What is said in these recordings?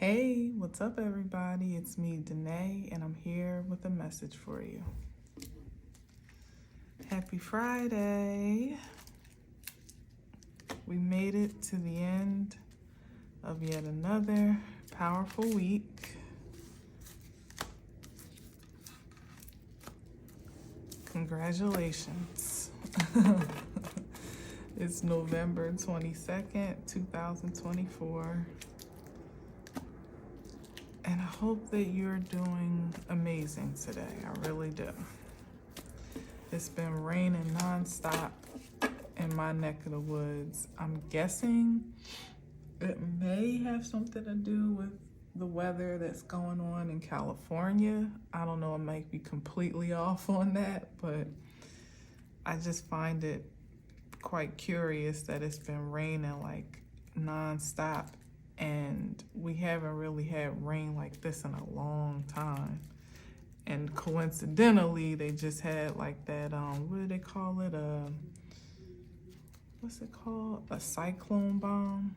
Hey, what's up, everybody? It's me, Danae, and I'm here with a message for you. Happy Friday. We made it to the end of yet another powerful week. Congratulations. It's November 22nd, 2024. And I hope that you're doing amazing today. I really do. It's been raining nonstop in my neck of the woods. I'm guessing it may have something to do with the weather that's going on in California. I don't know, I might be completely off on that, but I just find it quite curious that it's been raining like nonstop, and we haven't really had rain like this in a long time. And coincidentally, they just had like that, what do they call it? What's it called? A cyclone bomb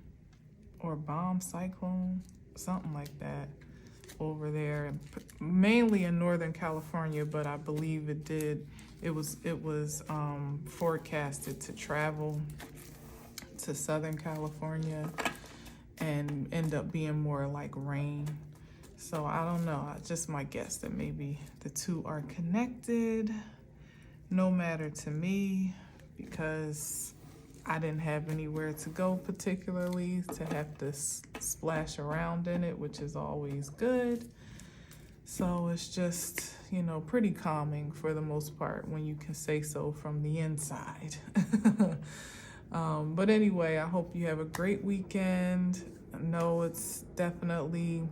or bomb cyclone, something like that over there, mainly in Northern California, but I believe it was forecasted to travel to Southern California and end up being more like rain. So I don't know, I just might guess that maybe the two are connected. No matter to me, because I didn't have anywhere to go particularly to have to splash around in it, which is always good. So it's just, pretty calming for the most part when you can say so from the inside. But anyway, I hope you have a great weekend. I know it's definitely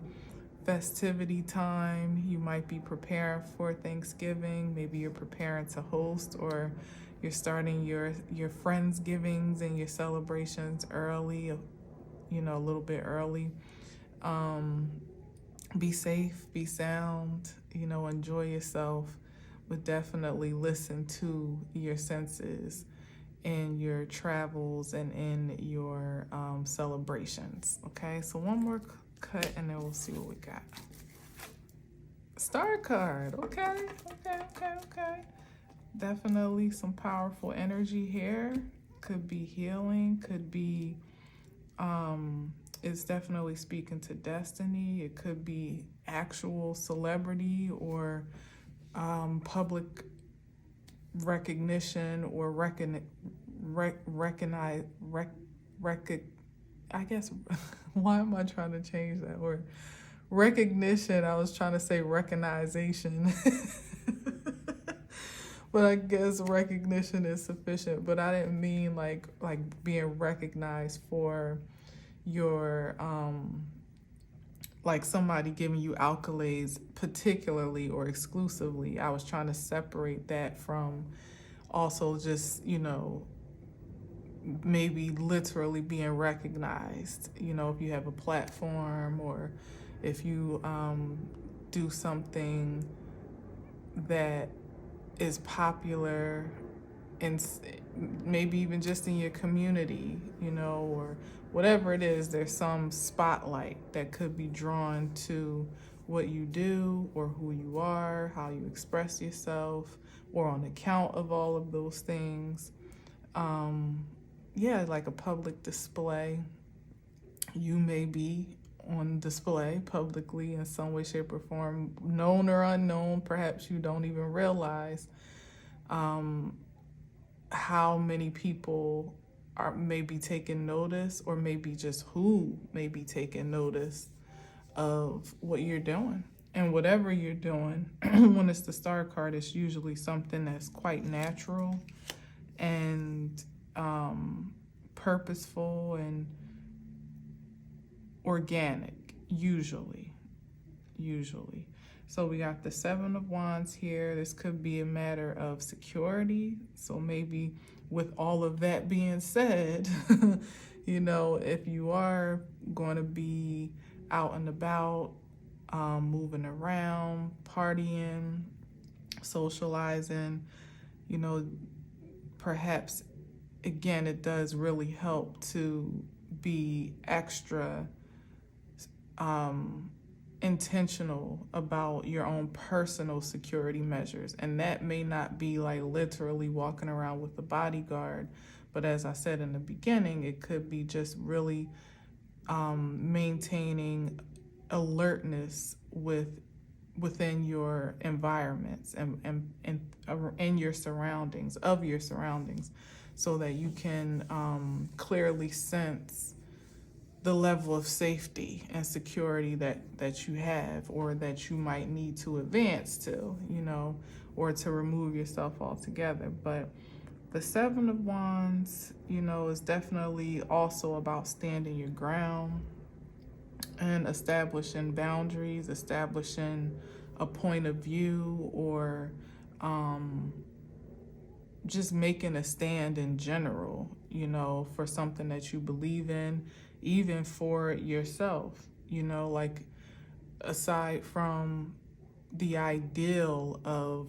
festivity time. You might be preparing for Thanksgiving. Maybe you're preparing to host, or you're starting your Friendsgivings and your celebrations early, a little bit early. Be safe, be sound, enjoy yourself, but definitely listen to your senses in your travels and in your celebrations. Okay, so one more cut and then we'll see what we got. Star card. Okay. Definitely some powerful energy here. Could be healing, could be it's definitely speaking to destiny. It could be actual celebrity or public recognition or I guess, why am I trying to change that word? Recognition, I was trying to say recognition. But I guess recognition is sufficient. But I didn't mean like being recognized for your, like somebody giving you accolades particularly or exclusively. I was trying to separate that from also just, maybe literally being recognized, if you have a platform or if you do something that is popular and maybe even just in your community, or whatever it is, there's some spotlight that could be drawn to what you do or who you are, how you express yourself, or on account of all of those things. Like a public display. You may be on display publicly in some way, shape, or form, known or unknown. Perhaps you don't even realize how many people are maybe taking notice, or maybe just who may be taking notice of what you're doing. And whatever you're doing, when it's the star card, it's usually something that's quite natural and purposeful and organic, usually. So we got the 7 of Wands here. This could be a matter of security. So maybe with all of that being said, if you are going to be out and about, moving around, partying, socializing, perhaps, again, it does really help to be extra intentional about your own personal security measures. And that may not be like literally walking around with a bodyguard, but as I said in the beginning, it could be just really maintaining alertness within your environments and in your surroundings, so that you can clearly sense the level of safety and security that you have, or that you might need to advance to, or to remove yourself altogether. But the Seven of Wands, is definitely also about standing your ground and establishing boundaries, establishing a point of view, or just making a stand in general, for something that you believe in, even for yourself, like aside from the ideal of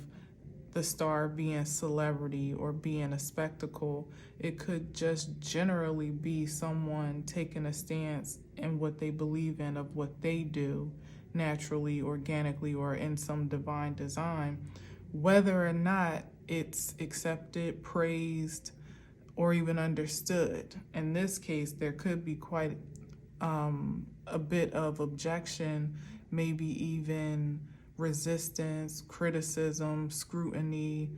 the star being celebrity or being a spectacle, it could just generally be someone taking a stance in what they believe in, of what they do naturally, organically, or in some divine design, whether or not it's accepted, praised, or even understood. In this case, there could be quite a bit of objection, maybe even resistance, criticism, scrutiny,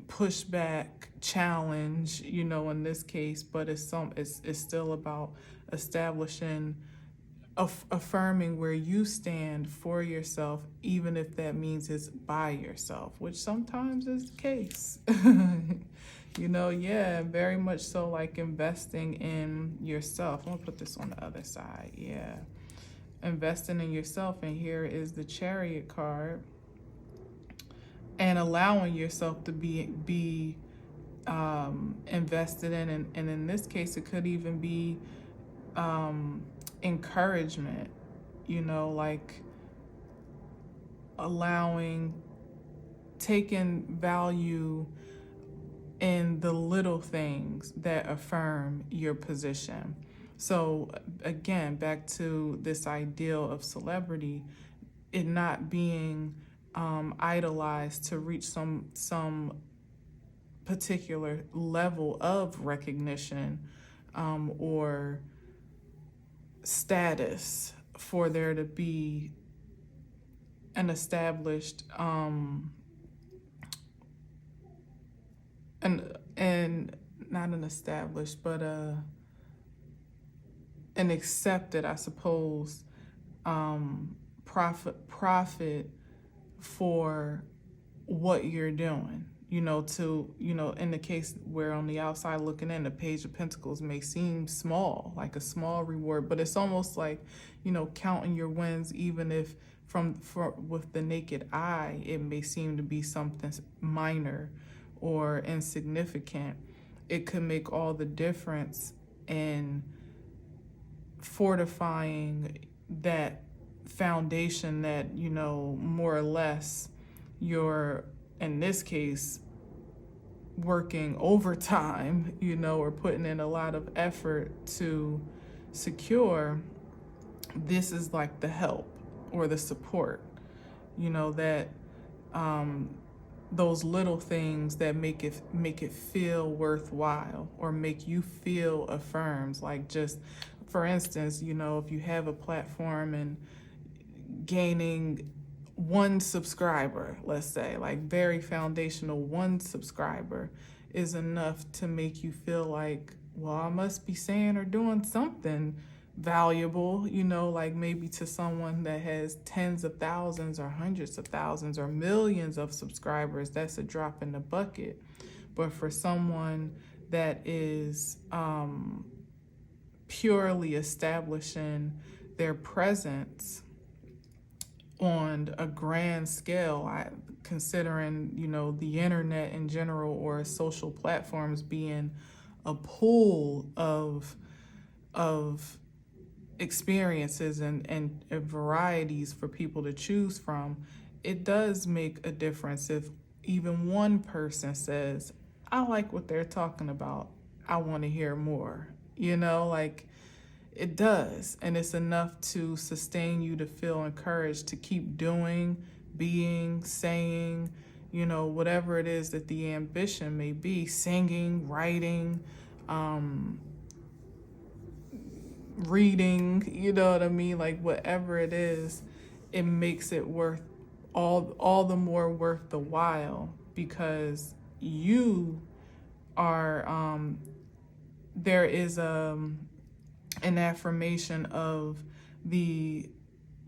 pushback, challenge, in this case, but it's still about establishing, affirming where you stand for yourself, even if that means it's by yourself, which sometimes is the case. Very much so, like investing in yourself. I'm gonna put this on the other side. Yeah. Investing in yourself, and here is the Chariot card, and allowing yourself to be invested in, and in this case it could even be encouragement, like taking value in the little things that affirm your position. So again, back to this ideal of celebrity, it not being idolized to reach some particular level of recognition or status for there to be an established and not an established, but an accepted, I suppose, profit for what you're doing, in the case where on the outside looking in, the Page of Pentacles may seem small, like a small reward, but it's almost like, counting your wins, even if with the naked eye, it may seem to be something minor or insignificant. It could make all the difference in fortifying that foundation that, more or less you're, in this case, working overtime, or putting in a lot of effort to secure. This is like the help or the support, that those little things that make it feel worthwhile, or make you feel affirmed. Like, just for instance, if you have a platform and gaining one subscriber, let's say, like very foundational, one subscriber is enough to make you feel like, well, I must be saying or doing something valuable, like maybe to someone that has tens of thousands or hundreds of thousands or millions of subscribers, that's a drop in the bucket. But for someone that is purely establishing their presence on a grand scale, considering, the internet in general, or social platforms being a pool of experiences and varieties for people to choose from, it does make a difference if even one person says, I like what they're talking about, I want to hear more. Like, It does, and it's enough to sustain you to feel encouraged to keep doing, being, saying, whatever it is that the ambition may be, singing, writing, reading, you know what I mean? Like whatever it is, it makes it worth all the more worth the while, because you are there is an affirmation of the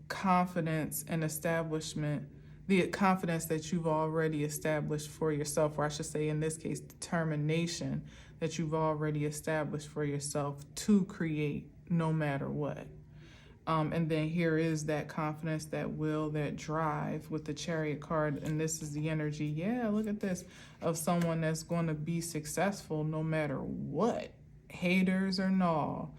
confidence and establishment, the confidence that you've already established for yourself, or I should say in this case, determination that you've already established for yourself to create no matter what. And then here is that confidence, that will, that drive with the Chariot card. And this is the energy, yeah, look at this, of someone that's going to be successful no matter what, haters or no,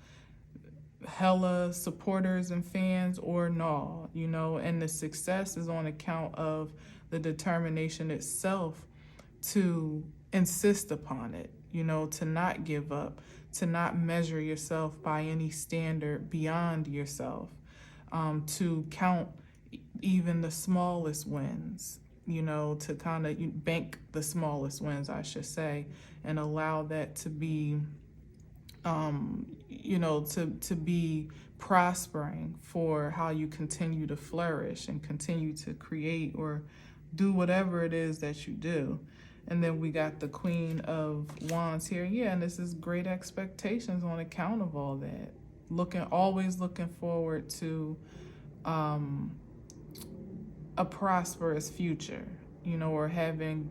hella supporters and fans or no, and the success is on account of the determination itself to insist upon it, to not give up, to not measure yourself by any standard beyond yourself, to count even the smallest wins, to kind of bank the smallest wins, I should say, and allow that to be to be prospering for how you continue to flourish and continue to create or do whatever it is that you do. And then we got the Queen of Wands here. Yeah, and this is great expectations on account of all that. Always looking forward to a prosperous future, or having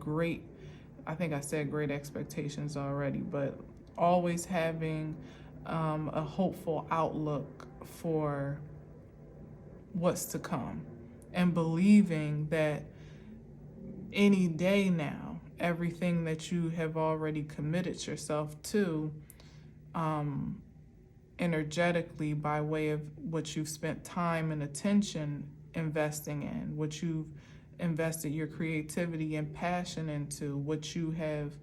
I think I said great expectations already, but always having a hopeful outlook for what's to come, and believing that any day now, everything that you have already committed yourself to energetically, by way of what you've spent time and attention investing in, what you've invested your creativity and passion into, what you have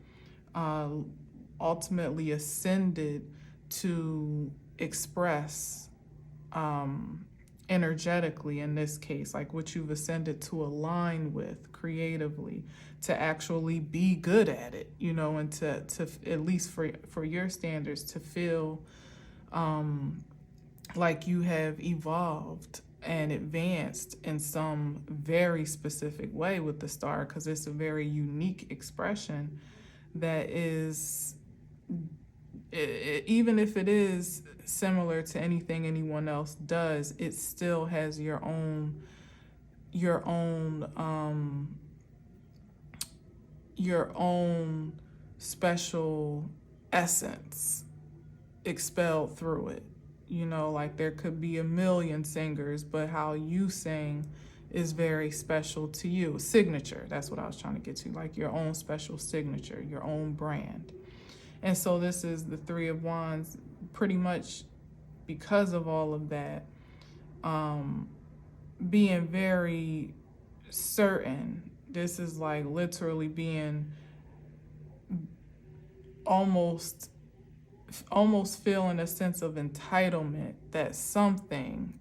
ultimately ascended to express energetically, in this case, like what you've ascended to align with creatively, to actually be good at it, and to at least for your standards, to feel like you have evolved and advanced in some very specific way with the star, because it's a very unique expression that is, even if it is similar to anything anyone else does, it still has your own special essence expelled through it. Like there could be a million singers, but how you sing is very special to you. Signature, that's what I was trying to get to, like your own special signature, your own brand. And so this is the Three of Wands, pretty much because of all of that, being very certain. This is like literally being almost feeling a sense of entitlement that something,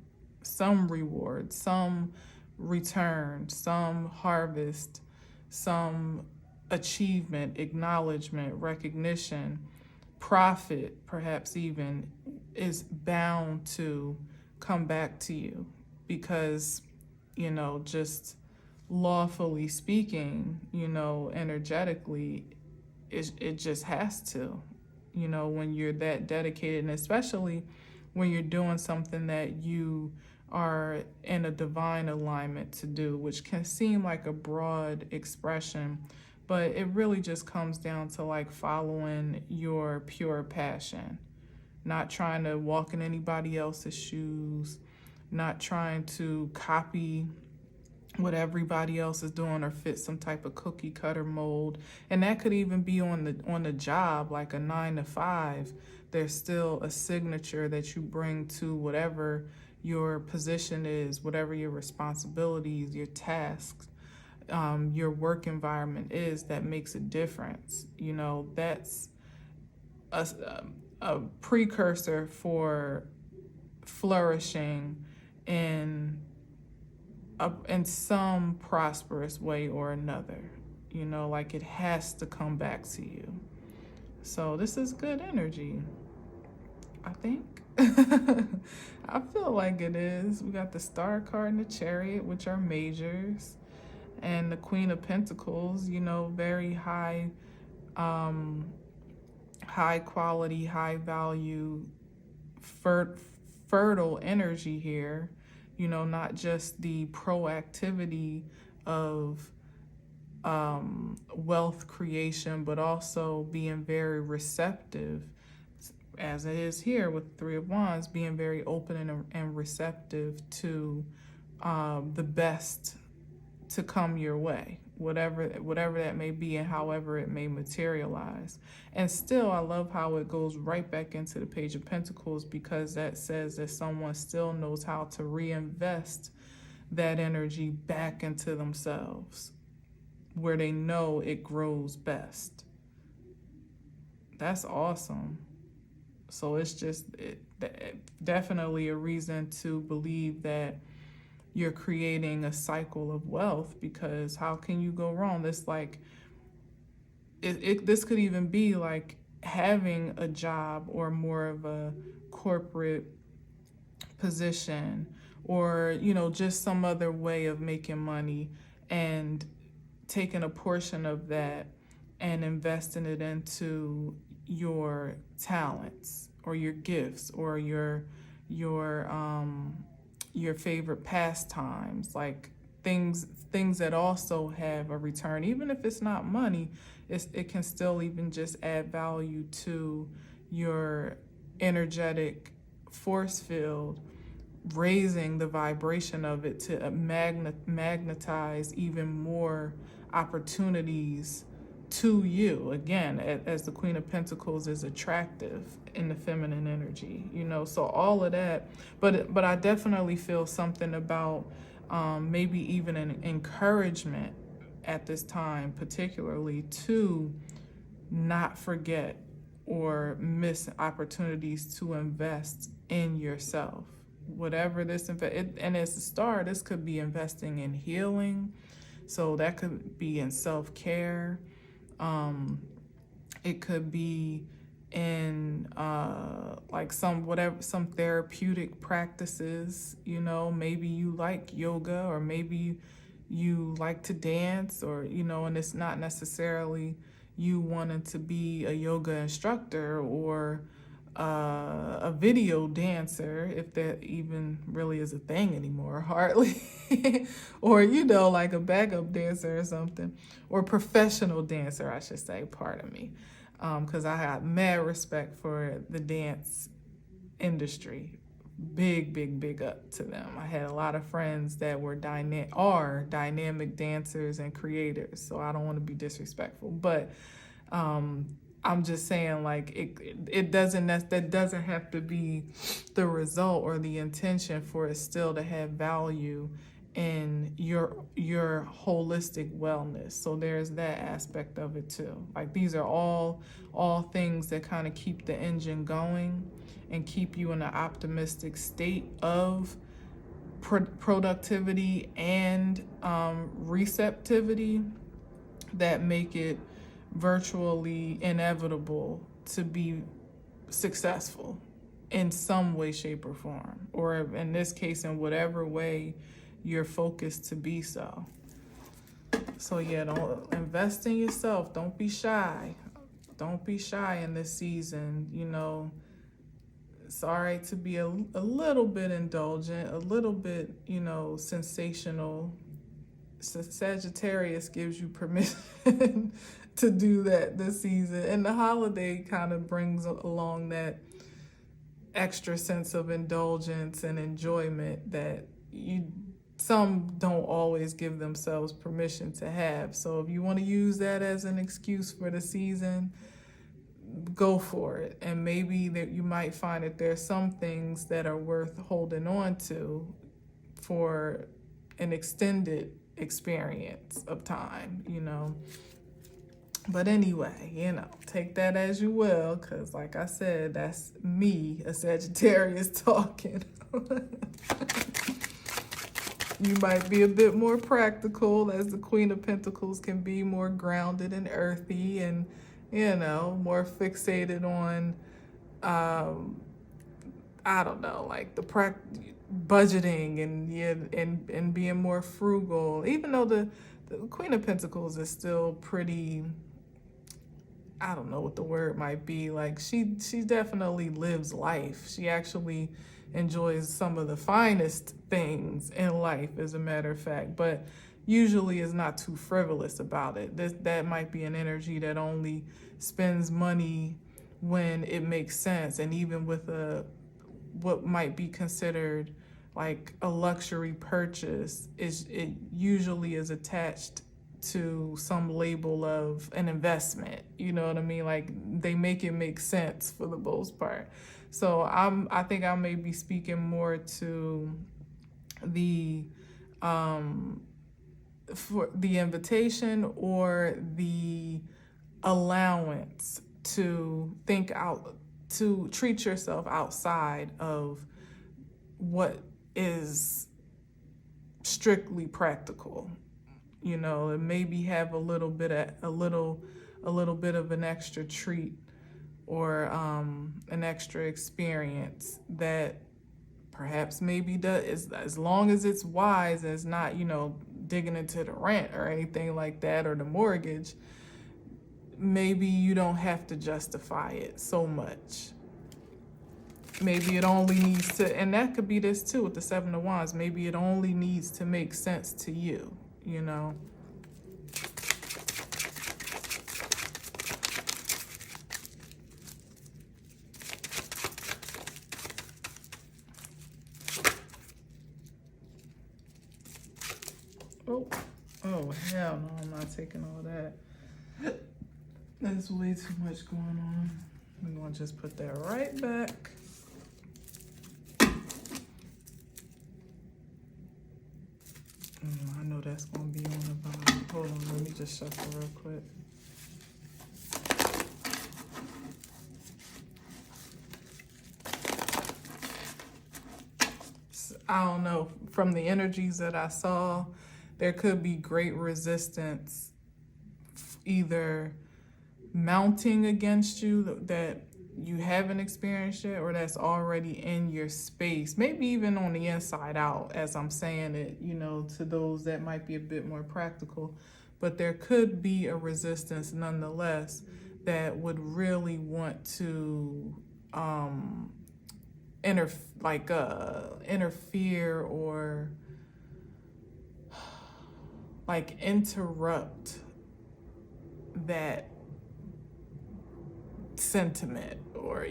some reward, some return, some harvest, some achievement, acknowledgement, recognition, profit, perhaps even, is bound to come back to you, because, just lawfully speaking, energetically, it just has to, when you're that dedicated, and especially when you're doing something that you are in a divine alignment to do, which can seem like a broad expression, but it really just comes down to like following your pure passion, not trying to walk in anybody else's shoes, not trying to copy what everybody else is doing or fit some type of cookie cutter mold. And that could even be on the job, like a 9 to 5. There's still a signature that you bring to whatever your position is, whatever your responsibilities, your tasks, your work environment is, that makes a difference. That's a precursor for flourishing in in some prosperous way or another. You know, like it has to come back to you. So this is good energy, I think. I feel like it is. We got the Star card and the Chariot, which are majors, and the Queen of Pentacles, you know, very high quality, high value, fertile energy here. You know, not just the proactivity of wealth creation, but also being very receptive, as it is here with Three of Wands, being very open and receptive to the best to come your way, whatever that may be and however it may materialize. And still, I love how it goes right back into the Page of Pentacles, because that says that someone still knows how to reinvest that energy back into themselves, where they know it grows best. That's awesome. So it's just definitely a reason to believe that you're creating a cycle of wealth, because how can you go wrong? This this could even be like having a job or more of a corporate position, or, you know, just some other way of making money, and taking a portion of that and investing it into your talents or your gifts or your favorite pastimes, like things that also have a return. Even if it's not money, it can still even just add value to your energetic force field, raising the vibration of it to magnetize even more opportunities to you. Again, as the Queen of Pentacles is attractive in the feminine energy, you know, so all of that. But I definitely feel something about maybe even an encouragement at this time, particularly to not forget or miss opportunities to invest in yourself. Whatever this, and as a Star, this could be investing in healing. So that could be in self-care. It could be in like some therapeutic practices. You know, maybe you like yoga, or maybe you like to dance, or, you know, and it's not necessarily you wanting to be a yoga instructor or a video dancer, if that even really is a thing anymore, hardly. Or, you know, like a backup dancer or something, or professional dancer, I should say, pardon me, because I have mad respect for the dance industry. Big up to them. I had a lot of friends that were dynamic dancers and creators, so I don't want to be disrespectful, but I'm just saying, like, that doesn't have to be the result or the intention for it still to have value in your holistic wellness. So there's that aspect of it too. Like, these are all things that kind of keep the engine going and keep you in an optimistic state of productivity and receptivity, that make it virtually inevitable to be successful in some way, shape, or form, or in this case, in whatever way you're focused to be so. So yeah, don't invest in yourself. Don't be shy. Don't be shy in this season. You know, it's all right to be a little bit indulgent, a little bit, you know, sensational. Sagittarius gives you permission to do that this season, and the holiday kind of brings along that extra sense of indulgence and enjoyment that some don't always give themselves permission to have. So if you want to use that as an excuse for the season, go for it. And maybe that you might find that there's some things that are worth holding on to for an extended experience of time, you know. But anyway, you know, take that as you will, because like I said, that's me, a Sagittarius, talking. You might be a bit more practical, as the Queen of Pentacles can be more grounded and earthy and, more fixated on, I don't know, like the budgeting and being more frugal. Even though the Queen of Pentacles is still pretty, I don't know what the word might be. Like she definitely lives life. She actually enjoys some of the finest things in life, as a matter of fact, but usually is not too frivolous about it. That might be an energy that only spends money when it makes sense, and even with what might be considered like a luxury purchase, it usually is attached to some label of an investment. You know what I mean? Like they make it make sense for the most part. So I think I may be speaking more to the for the invitation or the allowance to think out, to treat yourself outside of what is strictly practical. And maybe have a little bit of an extra treat or an extra experience that perhaps maybe does, as long as it's wise, as not, digging into the rent or anything like that, or the mortgage. Maybe you don't have to justify it so much. Maybe it only needs to, and that could be this too with the Seven of Wands, maybe it only needs to make sense to you, Oh, hell no, I'm not taking all that. There's way too much going on. We're gonna just put that right back. I know that's gonna be on the bottom. Hold on, let me just shuffle real quick. I don't know, from the energies that I saw, there could be great resistance either mounting against you that you haven't experienced yet, or that's already in your space, maybe even on the inside out, as I'm saying it, to those that might be a bit more practical. But there could be a resistance nonetheless that would really want to interfere or like interrupt that sentiment, or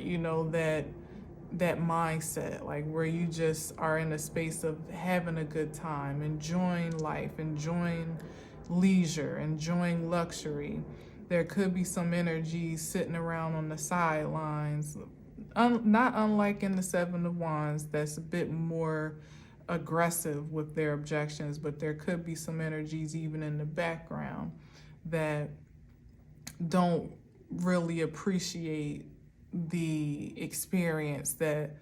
that mindset, like where you just are in a space of having a good time, enjoying life, enjoying leisure, enjoying luxury. There could be some energy sitting around on the sidelines, not unlike in the Seven of Wands, that's a bit more aggressive with their objections, but there could be some energies even in the background that don't really appreciate the experience that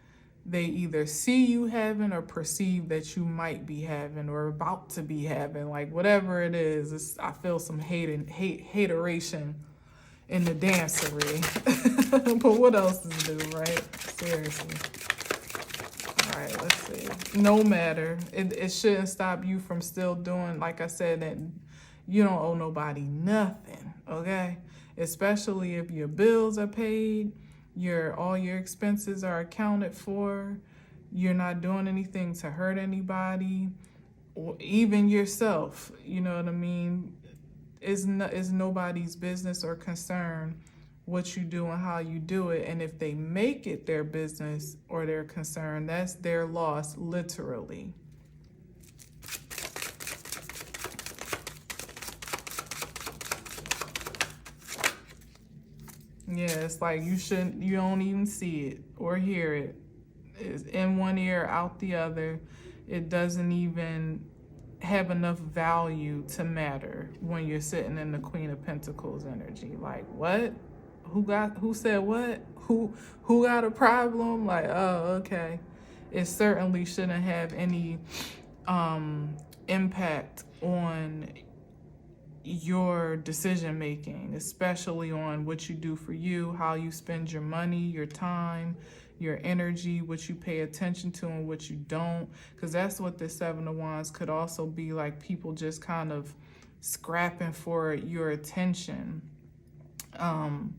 they either see you having or perceive that you might be having or about to be having. Like whatever it is, I feel some hateration in the dancery. But what else is new, right? Seriously. All right, let's see. No matter. It shouldn't stop you from still doing, like I said, that you don't owe nobody nothing, okay? Especially if your bills are paid, all your expenses are accounted for, you're not doing anything to hurt anybody, or even yourself, you know what I mean? It's nobody's business or concern what you do and how you do it. And if they make it their business or their concern, that's their loss, literally. Yeah, it's like you don't even see it or hear it. It's in one ear, out the other. It doesn't even have enough value to matter when you're sitting in the Queen of Pentacles energy. Like, what? Who said what? Who got a problem? Like, oh, okay. it certainly shouldn't have any impact on your decision making, especially on what you do for you, how you spend your money, your time, your energy, what you pay attention to and what you don't. Because that's what the Seven of Wands could also be like, people just kind of scrapping for your attention. And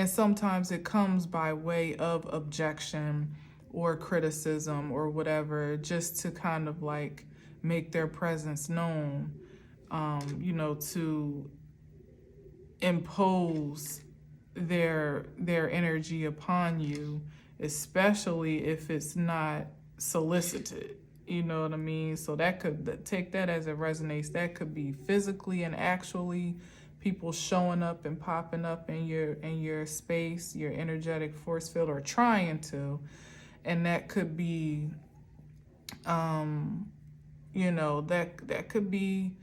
sometimes it comes by way of objection or criticism or whatever, just to kind of like make their presence known, to impose their energy upon you, especially if it's not solicited. You know what I mean? So that could, take that as it resonates. That could be physically and actually people showing up and popping up in your space, your energetic force field, or trying to. And that could be, that could be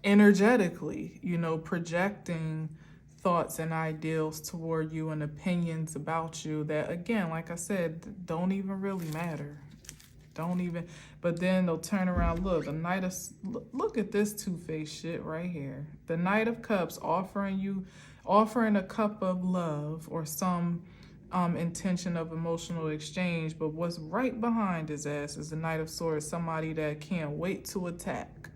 energetically, projecting thoughts and ideals toward you and opinions about you that, again, like I said, don't even really matter. But then they'll turn around, look at this two-faced shit right here. The Knight of Cups offering a cup of love or some intention of emotional exchange, but what's right behind his ass is the Knight of Swords, somebody that can't wait to attack.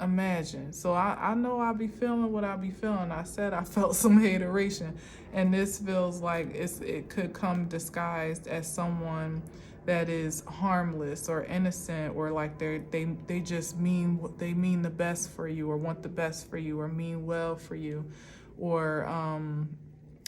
Imagine. So I know I be feeling what I be feeling. I said I felt some hateration, and this feels like it could come disguised as someone that is harmless or innocent, or like they just mean the best for you, or want the best for you, or mean well for you, or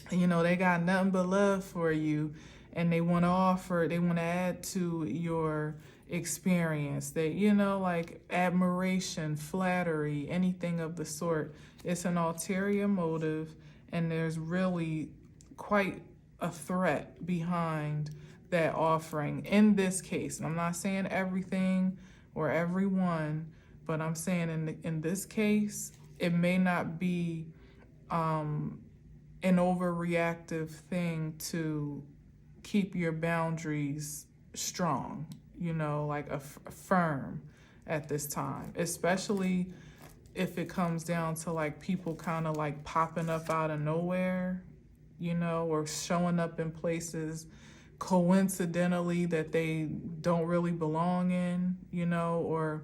they got nothing but love for you, and they want to add to your experience. They, like admiration, flattery, anything of the sort. It's an ulterior motive, and there's really quite a threat behind that offering in this case. And I'm not saying everything or everyone, but I'm saying in this case, it may not be an overreactive thing to keep your boundaries strong, like firm at this time, especially if it comes down to like people kind of like popping up out of nowhere, or showing up in places coincidentally that they don't really belong in, or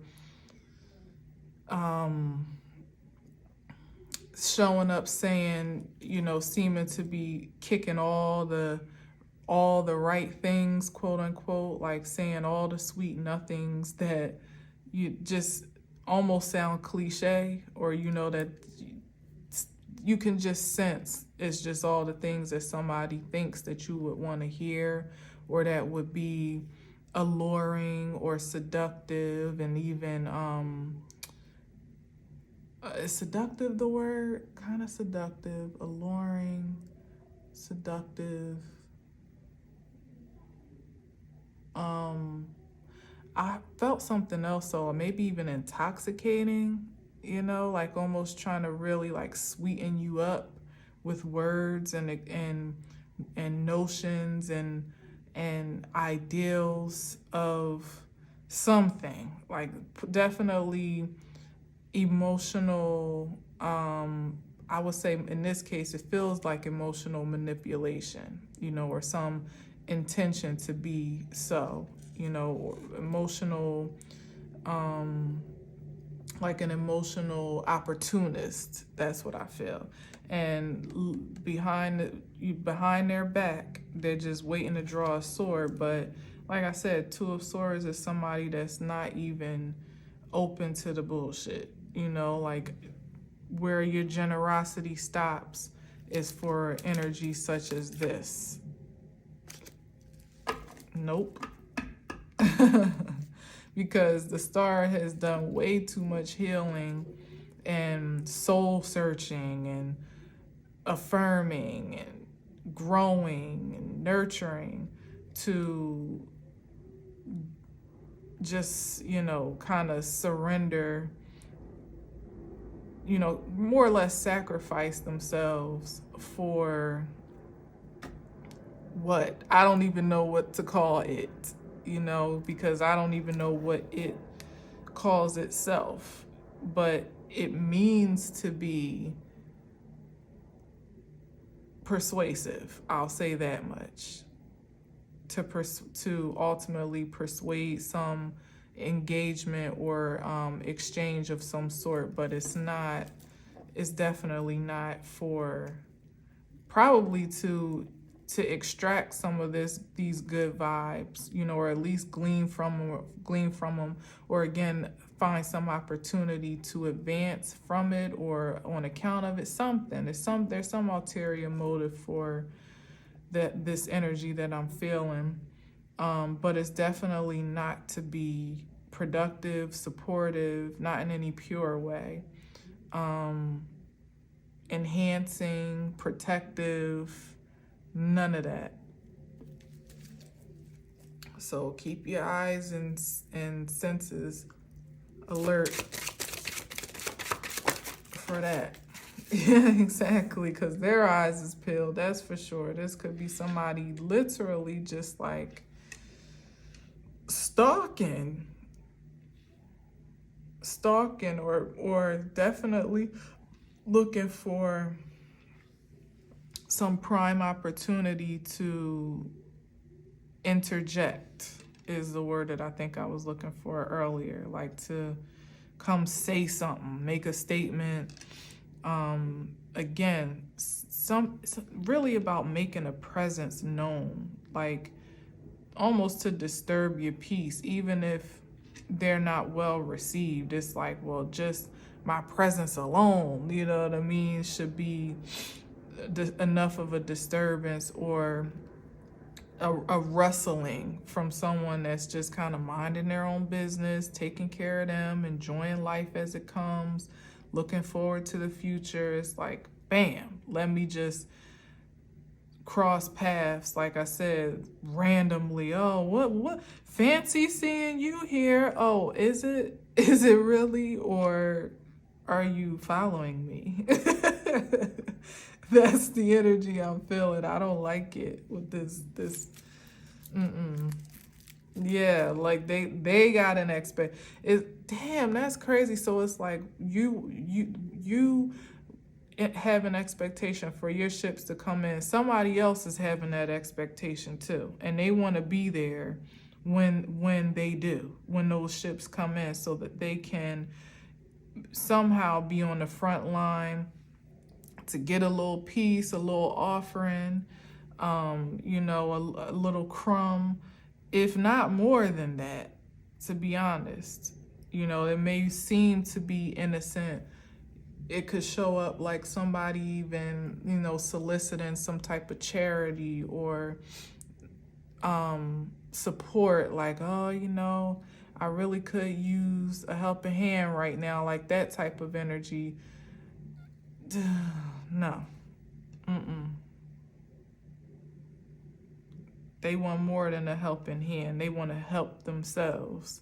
showing up saying, seeming to be kicking all the right things, quote unquote, like saying all the sweet nothings that you just almost sound cliche, or that you can just sense it's just all the things that somebody thinks that you would want to hear, or that would be alluring or seductive, and even is seductive the word? Kind of seductive, alluring, seductive. I felt something else, so maybe even intoxicating, like almost trying to really like sweeten you up with words and notions and ideals of something, like definitely emotional. I would say in this case, it feels like emotional manipulation, or some intention to be so, or emotional, like an emotional opportunist. That's what I feel. And behind their back, they're just waiting to draw a sword. But like I said, Two of Swords is somebody that's not even open to the bullshit, like where your generosity stops is for energy such as this. Nope. Because the Star has done way too much healing and soul searching and affirming and growing and nurturing to just, kind of surrender, more or less sacrifice themselves for what? I don't even know what to call it, because I don't even know what it calls itself. But it means to be persuasive. I'll say that much. To ultimately persuade some engagement or exchange of some sort, but it's definitely not for, probably to extract some of these good vibes, or at least glean from them, or again find some opportunity to advance from it, or on account of it. There's some ulterior motive for this energy that I'm feeling, but it's definitely not to be productive, supportive, not in any pure way, enhancing, protective, none of that. So keep your eyes and senses alert for that. Yeah, exactly, because their eyes is peeled, that's for sure. This could be somebody literally just like stalking, or definitely looking for some prime opportunity to interject, is the word that I think I was looking for earlier, like to come say something, make a statement. Again, some really about making a presence known, like almost to disturb your peace, even if they're not well received. It's like, well, just my presence alone, you know what I mean, should be enough of a disturbance, or a rustling from someone that's just kind of minding their own business, taking care of them, enjoying life as it comes, looking forward to the future. It's like, bam, let me just cross paths, like I said, randomly. Oh, what fancy seeing you here. Oh, is it really, or are you following me? That's the energy I'm feeling. I don't like it with this. Yeah, like they got an damn, that's crazy. So it's like you have an expectation for your ships to come in. Somebody else is having that expectation too, and they want to be there when they do, when those ships come in, so that they can somehow be on the front line to get a little piece, a little offering, a little crumb, if not more than that, to be honest. It may seem to be innocent. It could show up like somebody even, soliciting some type of charity or support, like, oh, I really could use a helping hand right now, like that type of energy. No. They want more than a helping hand. They want to help themselves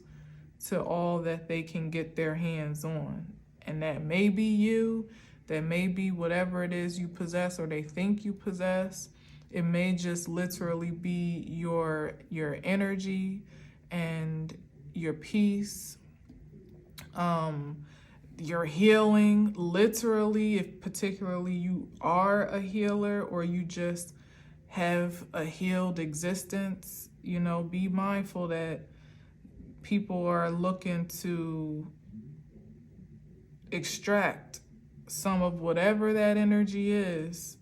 to all that they can get their hands on. And that may be you, that may be whatever it is you possess or they think you possess. It may just literally be your energy and your peace, your healing, literally, if particularly you are a healer or you just have a healed existence. Be mindful that people are looking to extract some of whatever that energy is,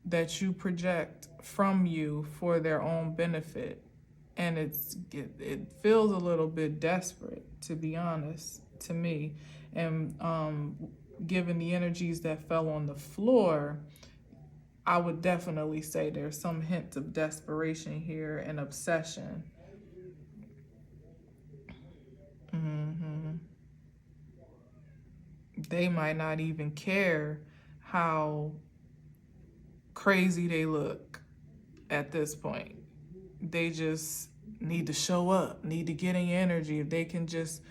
that you project from you for their own benefit. And it feels a little bit desperate, to be honest, to me. And given the energies that fell on the floor, I would definitely say there's some hint of desperation here and obsession. They might not even care how crazy they look at this point. They just need to show up, need to get in your energy. If they can just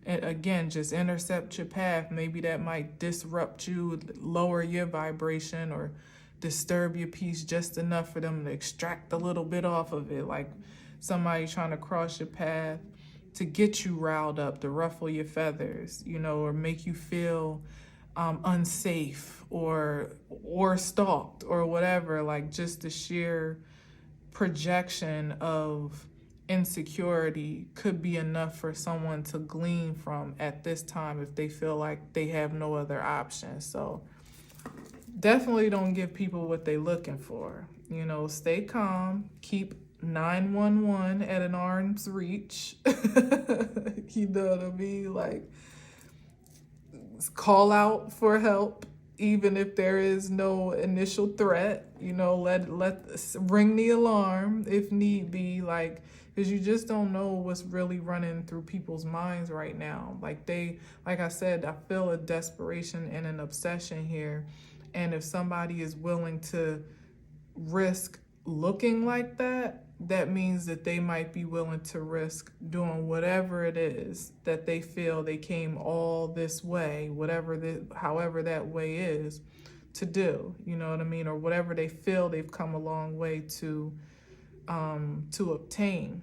intercept your path, maybe that might disrupt you, lower your vibration, or disturb your peace just enough for them to extract a little bit off of it, like somebody trying to cross your path to get you riled up, to ruffle your feathers, you know, or make you feel unsafe or stalked or whatever. Like just the sheer projection of insecurity could be enough for someone to glean from at this time if they feel like they have no other option. So definitely don't give people what they're looking for. You know, stay calm, keep 911 at an arm's reach. You know what I mean? Like, call out for help even if there is no initial threat. You know, let ring the alarm if need be, like, because you just don't know what's really running through people's minds right now. Like I said, I feel a desperation and an obsession here, and if somebody is willing to risk looking like that, that means that they might be willing to risk doing whatever it is that they feel they came all this way, however that way is, to do. You know what I mean? Or whatever they feel they've come a long way to obtain.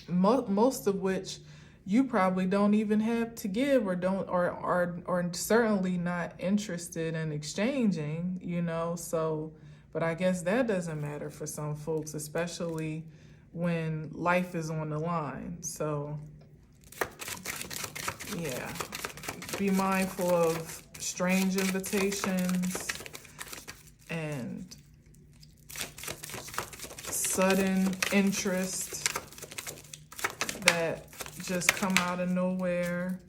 Most of which you probably don't even have to give, or don't, or certainly not interested in exchanging. You know, so. But I guess that doesn't matter for some folks, especially when life is on the line. So, yeah, be mindful of strange invitations and sudden interest that just come out of nowhere.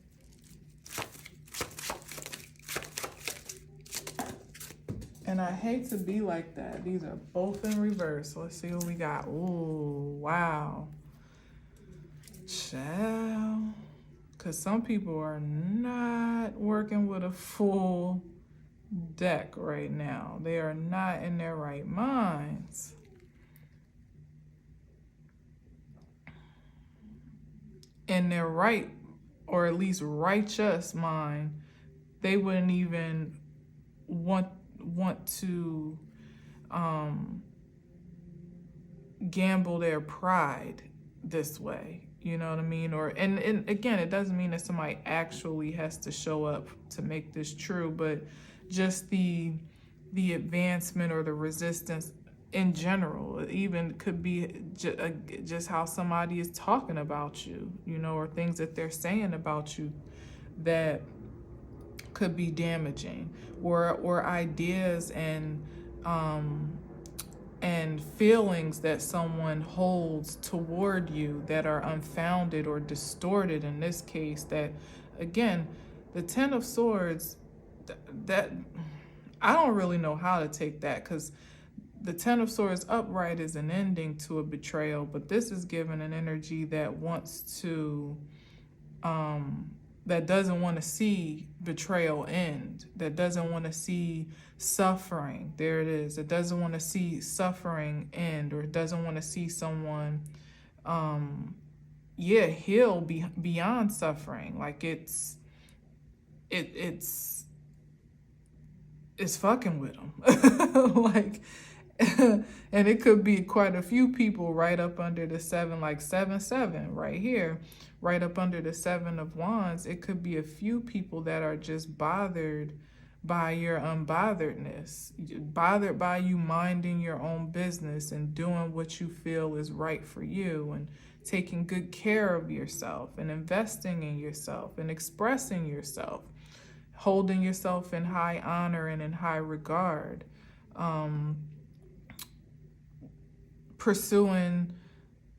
And I hate to be like that. These are both in reverse. Let's see what we got. Ooh, wow. Child. Because some people are not working with a full deck right now. They are not in their right minds. In their right, or at least righteous mind, they wouldn't even want to gamble their pride this way. You know what I mean? Or and again, it doesn't mean that somebody actually has to show up to make this true, but just the advancement or the resistance in general. Even could be just how somebody is talking about you, you know, or things that they're saying about you that could be damaging, or ideas and feelings that someone holds toward you that are unfounded or distorted in this case. That, again, the Ten of Swords, that I don't really know how to take that, because the Ten of Swords upright is an ending to a betrayal, but this is given an energy that wants to that doesn't want to see betrayal end, that doesn't want to see suffering. There it is. It doesn't want to see suffering end, or it doesn't want to see someone, heal beyond suffering. Like it's fucking with them. Like, and it could be quite a few people right up under the 7, like 7-7 right here, right up under the 7 of Wands. It could be a few people that are just bothered by your unbotheredness, bothered by you minding your own business and doing what you feel is right for you, and taking good care of yourself and investing in yourself and expressing yourself, holding yourself in high honor and in high regard, pursuing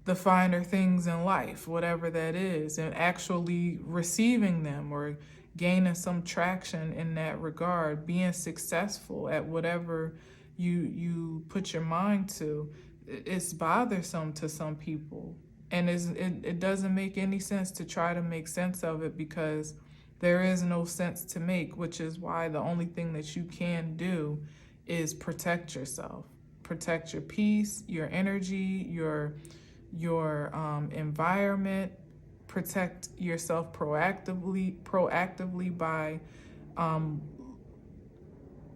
the finer things in life, whatever that is, and actually receiving them or gaining some traction in that regard, being successful at whatever you put your mind to. It's bothersome to some people, and it doesn't make any sense to try to make sense of it, because there is no sense to make, which is why the only thing that you can do is protect yourself. Protect your peace, your energy, your environment. Protect yourself proactively by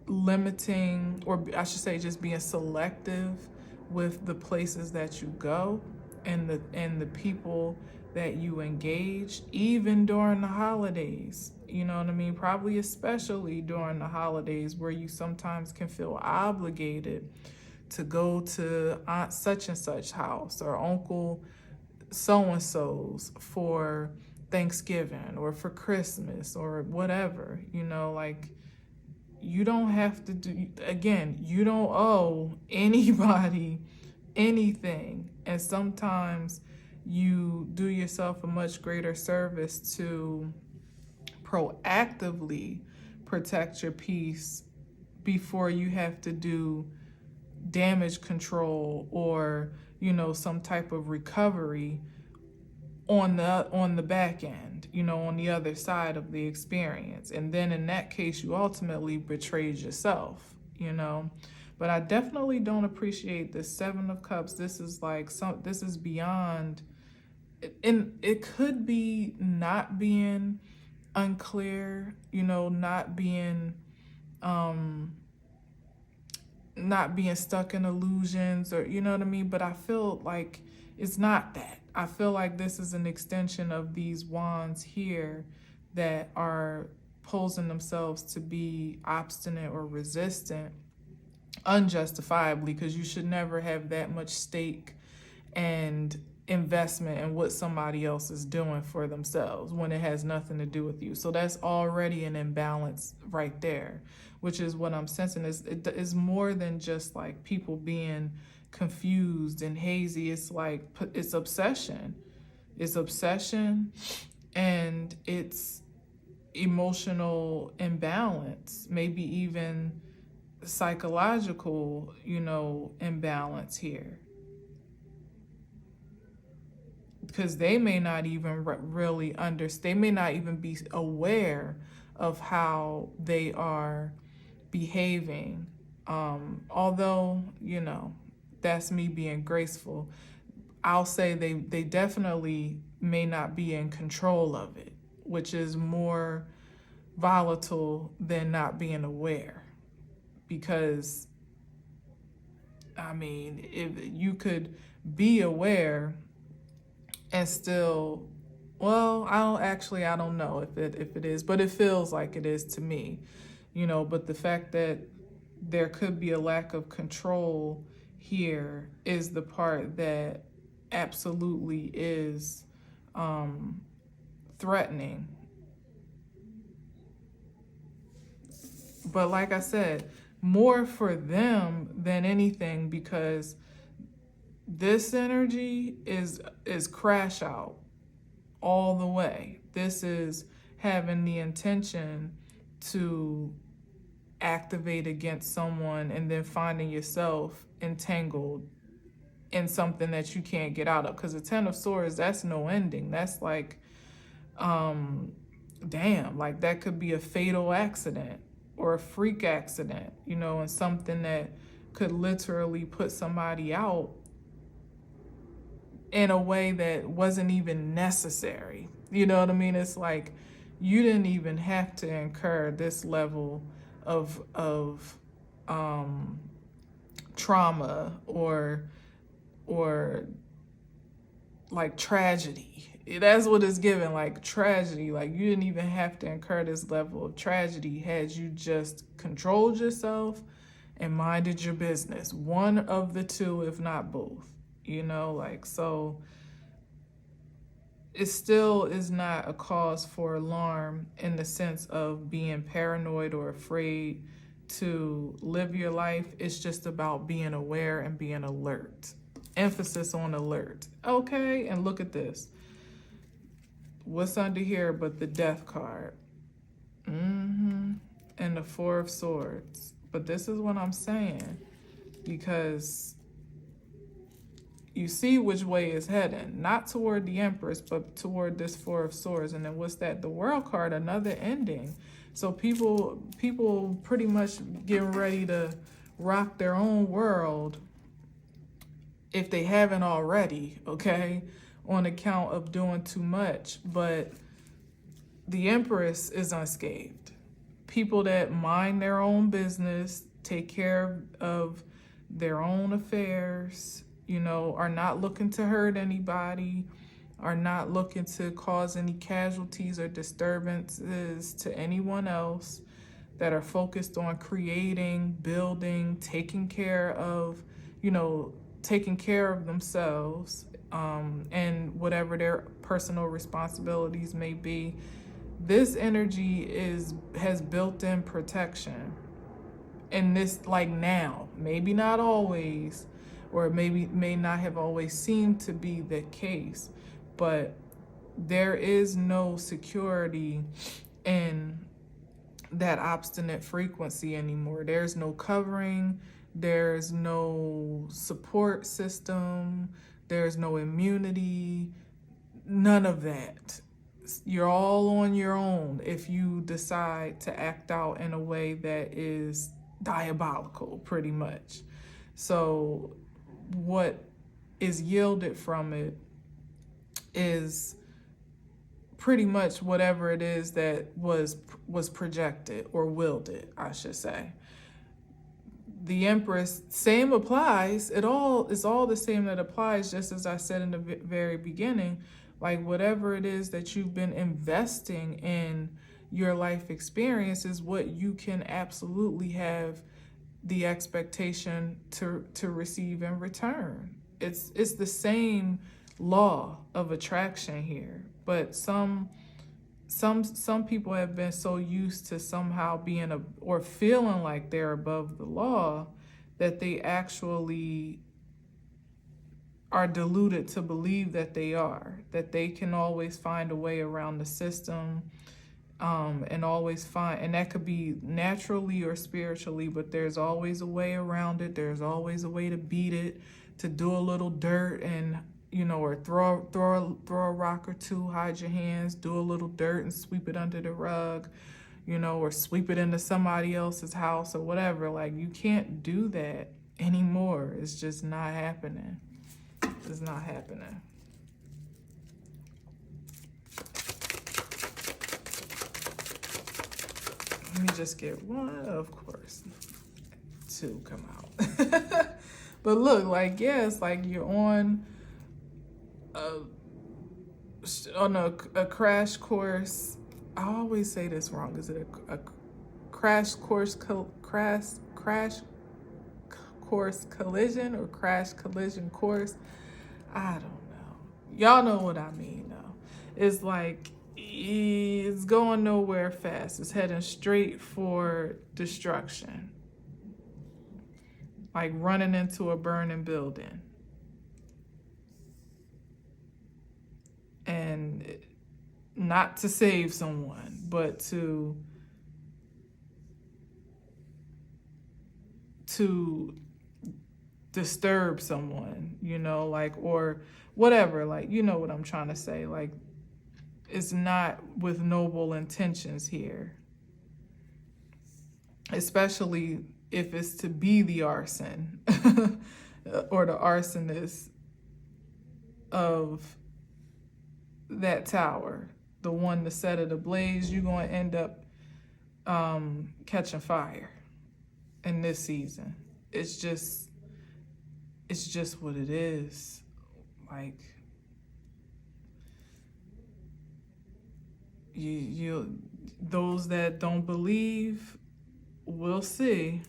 limiting, or I should say just being selective with the places that you go and the people that you engage, even during the holidays. You know what I mean? Probably especially during the holidays, where you sometimes can feel obligated to go to Aunt such and such house or Uncle so and so's for Thanksgiving or for Christmas or whatever. You know, like, you don't have to do, again, you don't owe anybody anything. And sometimes you do yourself a much greater service to proactively protect your peace before you have to do damage control or, you know, some type of recovery on the back end, you know, on the other side of the experience. And then in that case, you ultimately betrayed yourself, you know. But I definitely don't appreciate the Seven of Cups. This is like this is beyond, and it could be not being unclear, you know, not being stuck in illusions, or, you know what I mean? But I feel like it's not that. I feel like this is an extension of these wands here that are posing themselves to be obstinate or resistant unjustifiably, because you should never have that much stake and investment in what somebody else is doing for themselves when it has nothing to do with you. So that's already an imbalance right there, which is what I'm sensing. It is more than just like people being confused and hazy. It's like, it's obsession. It's obsession, and it's emotional imbalance, maybe even psychological, you know, imbalance here. Because they may not even really understand, they may not even be aware of how they are behaving. Although, you know, that's me being graceful. I'll say they definitely may not be in control of it, which is more volatile than not being aware. Because, I mean, if you could be aware and still, well, I don't know if it is, but it feels like it is to me, you know. But the fact that there could be a lack of control here is the part that absolutely is threatening. But like I said, more for them than anything, because this energy is crash out all the way. This is having the intention to activate against someone and then finding yourself entangled in something that you can't get out of. Because the Ten of Swords, that's no ending. That's like, damn, like that could be a fatal accident or a freak accident, you know, and something that could literally put somebody out in a way that wasn't even necessary. You know what I mean? It's like you didn't even have to incur this level of trauma or like tragedy. That's what it's given, like tragedy. Like you didn't even have to incur this level of tragedy had you just controlled yourself and minded your business. One of the two, if not both. You know, like, so it still is not a cause for alarm in the sense of being paranoid or afraid to live your life. It's just about being aware and being alert. Emphasis on alert. Okay, and look at this. What's under here but the Death card? And the Four of Swords. But this is what I'm saying, because you see which way it's heading, not toward the Empress, but toward this Four of Swords. And then what's that? The World card, another ending. So people pretty much getting ready to rock their own world, if they haven't already, okay, on account of doing too much. But the Empress is unscathed. people that mind their own business, take care of their own affairs, you know, are not looking to hurt anybody, are not looking to cause any casualties or disturbances to anyone else, that are focused on creating, building, taking care of, you know, taking care of themselves, and whatever their personal responsibilities may be. This energy has built-in protection. And this, like, now, maybe not always, or maybe may not have always seemed to be the case, but there is no security in that obstinate frequency anymore. There's no covering, there's no support system, there's no immunity, none of that. You're all on your own if you decide to act out in a way that is diabolical, pretty much. So what is yielded from it is pretty much whatever it is that was projected or willed it, I should say. The Empress, same applies. It all is all the same that applies, just as I said in the very beginning. Like, whatever it is that you've been investing in your life experience is what you can absolutely have the expectation to receive in return. It's the same law of attraction here, but some people have been so used to somehow being or feeling like they're above the law that they actually are deluded to believe that they can always find a way around the system, and always find, and that could be naturally or spiritually, but there's always a way around it. There's always a way to beat it, to do a little dirt and, you know, or throw a rock or two, hide your hands, do a little dirt and sweep it under the rug, you know, or sweep it into somebody else's house or whatever. Like, you can't do that anymore. It's just not happening. It's not happening. Let me just get one, of course. Two come out. But look, like, yeah, it's like you're on a crash course. I always say this wrong. Is it a crash course crash course collision or crash collision course? I don't know. Y'all know what I mean, though. It's like it's going nowhere fast. It's heading straight for destruction. Like running into a burning building. And not to save someone, but to disturb someone, you know, like, or whatever, like, you know what I'm trying to say. Like, it's not with noble intentions here, especially if it's to be the arson or the arsonist of that tower, the one to set it ablaze. You're going to end up catching fire in this season. It's just what it is. Like, you those that don't believe will see,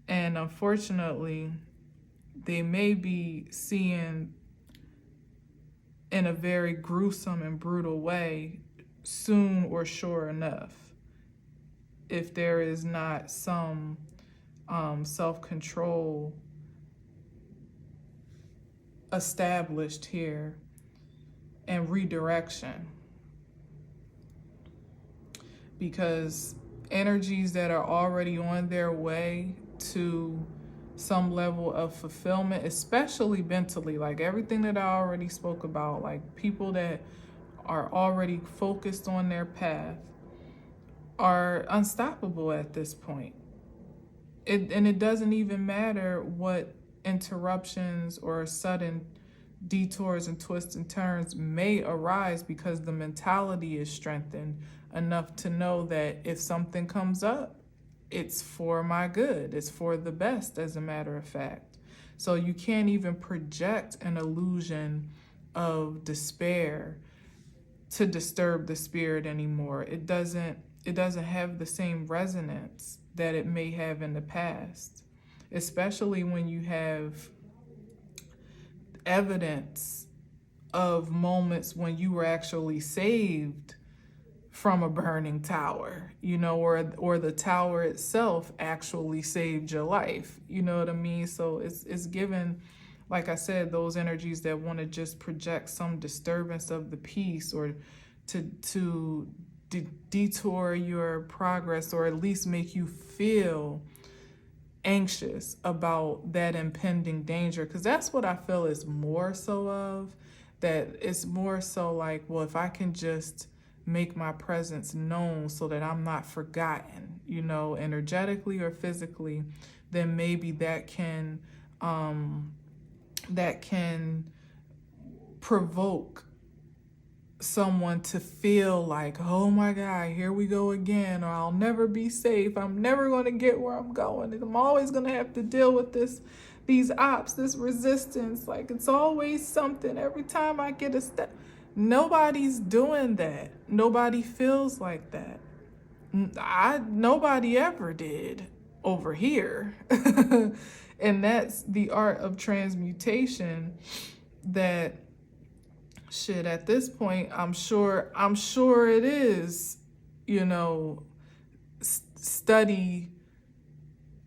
and unfortunately they may be seeing in a very gruesome and brutal way soon or sure enough, if there is not some self-control established here and redirection. Because energies that are already on their way to some level of fulfillment, especially mentally, like everything that I already spoke about, like people that are already focused on their path are unstoppable at this point. And it doesn't even matter what interruptions or sudden detours and twists and turns may arise because the mentality is strengthened enough to know that if something comes up, it's for my good. It's for the best, as a matter of fact. So you can't even project an illusion of despair to disturb the spirit anymore. It doesn't have the same resonance that it may have in the past, especially when you have evidence of moments when you were actually saved from a burning tower, or the tower itself actually saved your life. You know what I mean? So it's given, like I said, those energies that want to just project some disturbance of the peace, or to detour your progress, or at least make you feel anxious about that impending danger. Because that's what I feel is more so of, that it's more so like, well, if I can just make my presence known so that I'm not forgotten, energetically or physically, then maybe that can provoke someone to feel like, oh my God, here we go again, or I'll never be safe. I'm never going to get where I'm going. And I'm always going to have to deal with these ops, this resistance. Like, it's always something every time I get a step. Nobody's doing that. Nobody feels like that. Nobody ever did over here. And that's the art of transmutation that, shit, at this point, I'm sure it is, study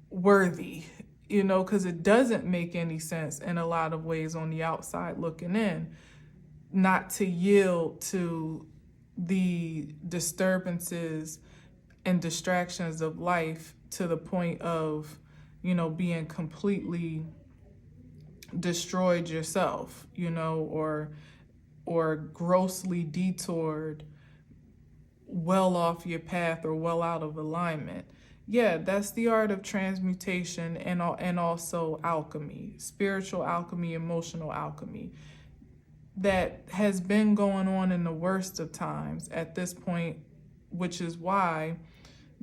worthy, because it doesn't make any sense in a lot of ways on the outside looking in, not to yield to the disturbances and distractions of life to the point of, being completely destroyed yourself, or grossly detoured, well off your path or well out of alignment. Yeah, that's the art of transmutation, and also alchemy, spiritual alchemy, emotional alchemy, that has been going on in the worst of times at this point, which is why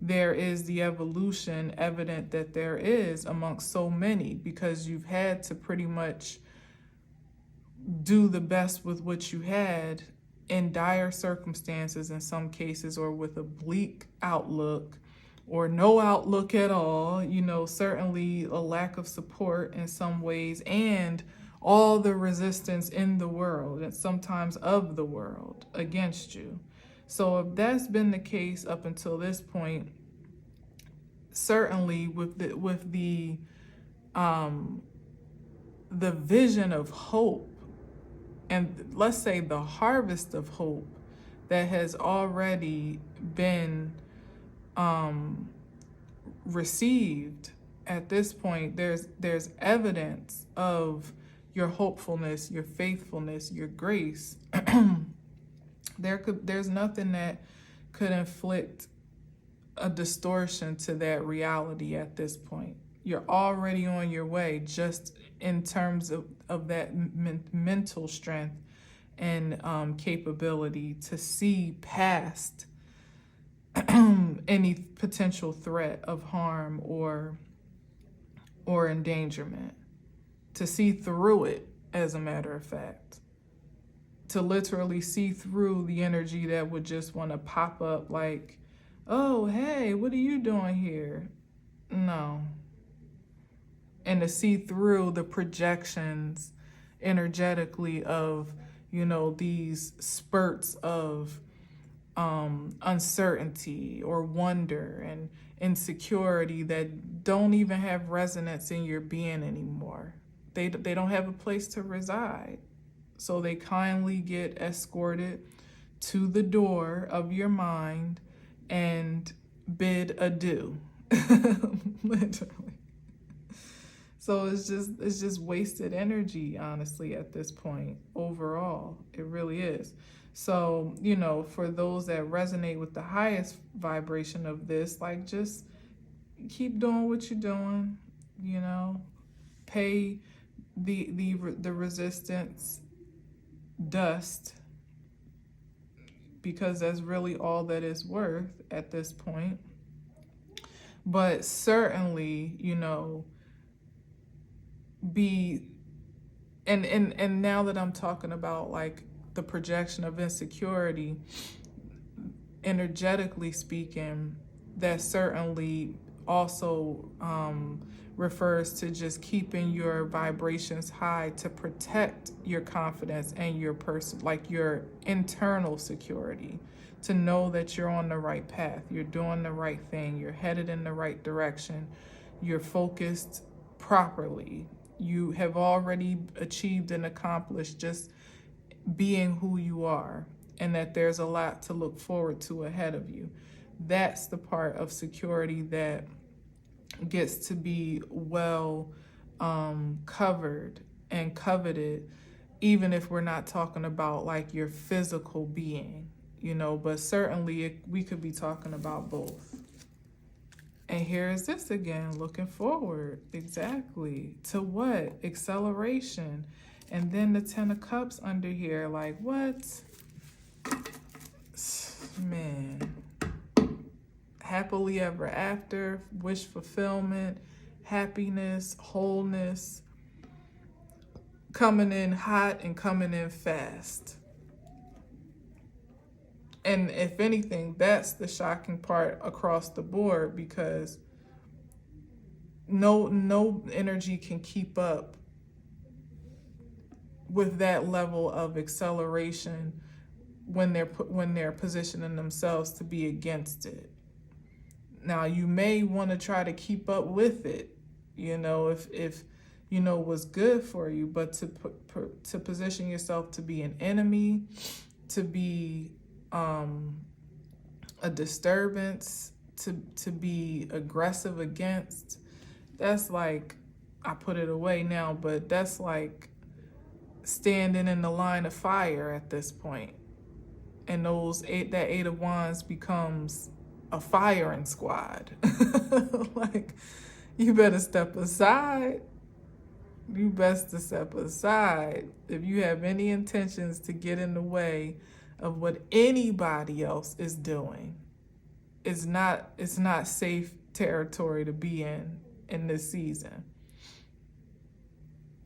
there is the evolution evident that there is amongst so many, because you've had to pretty much do the best with what you had in dire circumstances in some cases, or with a bleak outlook, or no outlook at all, certainly a lack of support in some ways, and all the resistance in the world, and sometimes of the world, against you. So if that's been the case up until this point, certainly with the vision of hope, and let's say the harvest of hope that has already been received at this point, there's evidence of your hopefulness, your faithfulness, your grace. There's nothing that could inflict a distortion to that reality at this point. You're already on your way, just in terms of that mental strength and capability to see past any potential threat of harm or endangerment, to see through it, as a matter of fact, to literally see through the energy that would just want to pop up like, oh, hey, what are you doing here? No. And to see through the projections energetically of, these spurts of uncertainty or wonder and insecurity that don't even have resonance in your being anymore. They don't have a place to reside. So they kindly get escorted to the door of your mind and bid adieu. Literally. So it's just wasted energy, honestly, at this point, overall. It really is. So, for those that resonate with the highest vibration of this, like, just keep doing what you're doing, pay the resistance, dust, because that's really all that it's worth at this point. But certainly, be and now that I'm talking about like the projection of insecurity, energetically speaking, that certainly also refers to just keeping your vibrations high to protect your confidence and your like your internal security, to know that you're on the right path, you're doing the right thing, you're headed in the right direction, you're focused properly, you have already achieved and accomplished just being who you are, and that there's a lot to look forward to ahead of you. That's the part of security that gets to be well covered and coveted, even if we're not talking about like your physical being, but certainly we could be talking about both. And here is this again, looking forward, exactly. To what? Acceleration. And then the 10 of Cups under here, like what? Man. Happily ever after, wish fulfillment, happiness, wholeness, coming in hot and coming in fast. And if anything, that's the shocking part across the board, because no energy can keep up with that level of acceleration when they're positioning themselves to be against it. Now, you may want to try to keep up with it, if what's good for you, but to position yourself to be an enemy, to be a disturbance, to be aggressive against, that's like, I put it away now, but that's like standing in the line of fire at this point. And that 8 of Wands becomes a firing squad. Like, you better step aside. You best to step aside if you have any intentions to get in the way of what anybody else is doing. It's not safe territory to be in this season.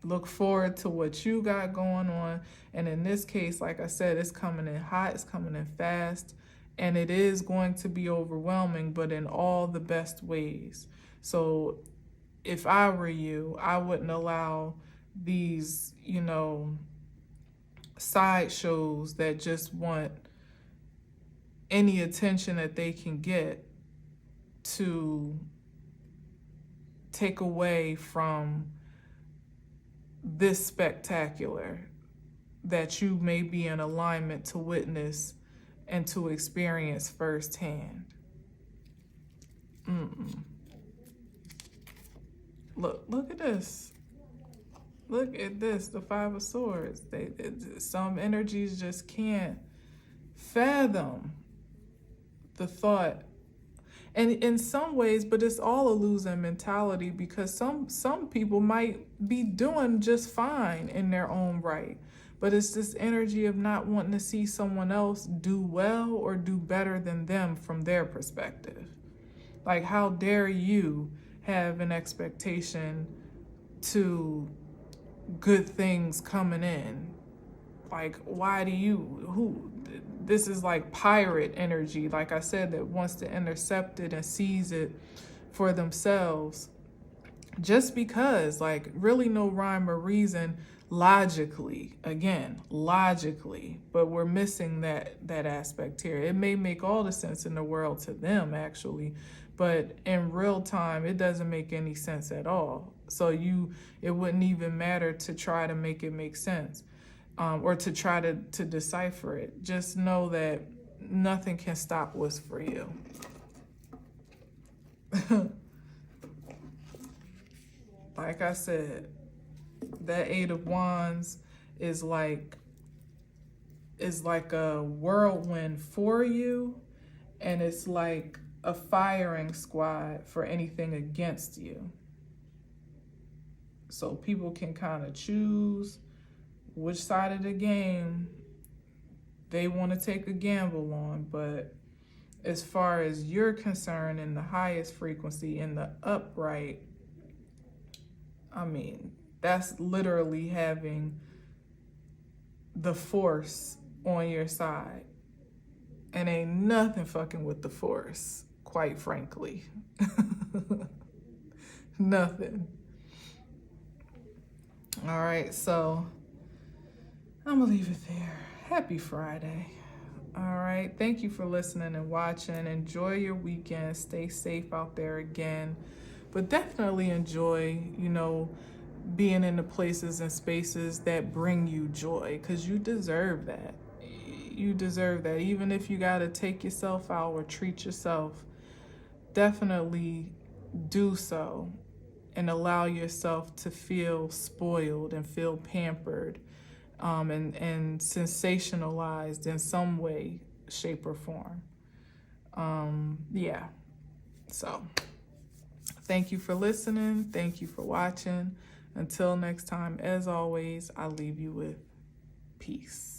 Look forward to what you got going on. And in this case, like I said, it's coming in hot, it's coming in fast, and it is going to be overwhelming, but in all the best ways. So if I were you, I wouldn't allow these, sideshows that just want any attention that they can get to take away from this spectacular that you may be in alignment to witness and to experience firsthand. Look at this. Look at this, the 5 of Swords. Some energies just can't fathom the thought. And in some ways, but it's all a losing mentality, because some people might be doing just fine in their own right. But it's this energy of not wanting to see someone else do well or do better than them from their perspective. Like, how dare you have an expectation to good things coming in? Like, why do you, this is like pirate energy, like I said, that wants to intercept it and seize it for themselves. Just because, like, really no rhyme or reason logically, but we're missing that aspect here. It may make all the sense in the world to them, actually, but in real time, it doesn't make any sense at all. So it wouldn't even matter to try to make it make sense, or to try to decipher it. Just know that nothing can stop what's for you. Like I said, that 8 of Wands is like a whirlwind for you, and it's like a firing squad for anything against you. So people can kind of choose which side of the game they want to take a gamble on. But as far as you're concerned, in the highest frequency, in the upright, I mean, that's literally having the force on your side. And ain't nothing fucking with the force, quite frankly. Nothing. All right, so I'm gonna leave it there. Happy Friday. All right, thank you for listening and watching. Enjoy your weekend. Stay safe out there again. But definitely enjoy, being in the places and spaces that bring you joy, because you deserve that. You deserve that. Even if you got to take yourself out or treat yourself, definitely do so and allow yourself to feel spoiled and feel pampered, and sensationalized in some way, shape, or form. Yeah. So thank you for listening. Thank you for watching. Until next time, as always, I leave you with peace.